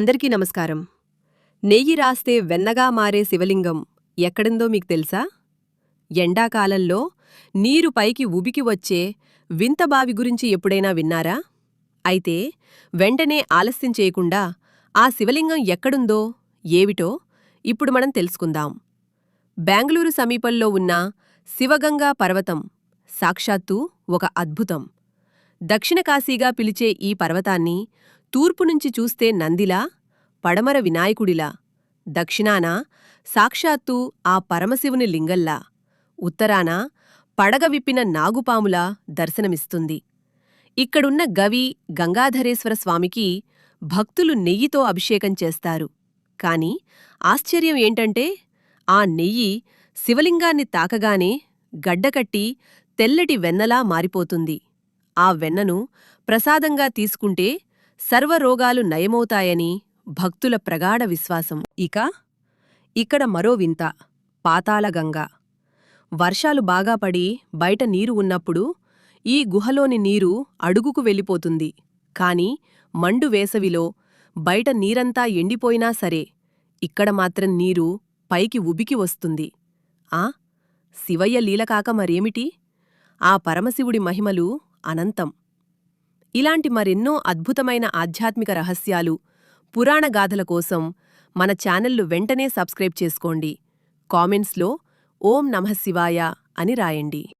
అందరికీ నమస్కారం. నెయ్యి రాస్తే వెన్నగా మారే శివలింగం ఎక్కడుందో మీకు తెలుసా? ఎండాకాలంలో నీరు పైకి ఉబికి వచ్చే వింత బావి గురించి ఎప్పుడైనా విన్నారా? అయితే వెంటనే ఆలస్యం చేయకుండా ఆ శివలింగం ఎక్కడుందో, ఏవిటో ఇప్పుడు మనం తెలుసుకుందాం. బెంగళూరు సమీపంలో ఉన్న శివగంగా పర్వతం సాక్షాత్తూ ఒక అద్భుతం. దక్షిణ కాశీగా పిలిచే ఈ పర్వతాన్ని తూర్పు నుంచి చూస్తే నందిలా, పడమర వినాయకుడిలా, దక్షిణాన సాక్షాత్తూ ఆ పరమశివుని లింగంలా, ఉత్తరాన పడగ విప్పిన నాగుపాములా దర్శనమిస్తుంది. ఇక్కడున్న గవి గంగాధరేశ్వర స్వామికి భక్తులు నెయ్యితో అభిషేకం చేస్తారు. కాని ఆశ్చర్యం ఏంటంటే ఆ నెయ్యి శివలింగాన్ని తాకగానే గడ్డకట్టి తెల్లటి వెన్నలా మారిపోతుంది. ఆ వెన్నను ప్రసాదంగా తీసుకుంటే సర్వరోగాలు నయమవుతాయని భక్తుల ప్రగాఢ విశ్వాసం. ఇక్కడ మరో వింత, పాతాళగంగ. వర్షాలు బాగా పడి బయట నీరు ఉన్నప్పుడు ఈ గుహలోని నీరు అడుగుకు వెళ్ళిపోతుంది. కాని మండు వేసవిలో బయట నీరంతా ఎండిపోయినా సరే ఇక్కడ మాత్రం నీరు పైకి ఉబికి వస్తుంది. శివయ్య లీలకాక మరేమిటి? ఆ పరమశివుడి మహిమలు అనంతం. ఇలాంటి మరెన్నో అద్భుతమైన ఆధ్యాత్మిక రహస్యాలు, పురాణ గాథల కోసం మన ఛానల్ను వెంటనే సబ్స్క్రైబ్ చేసుకోండి. కామెంట్స్లో ఓం నమః శివాయ అని రాయండి.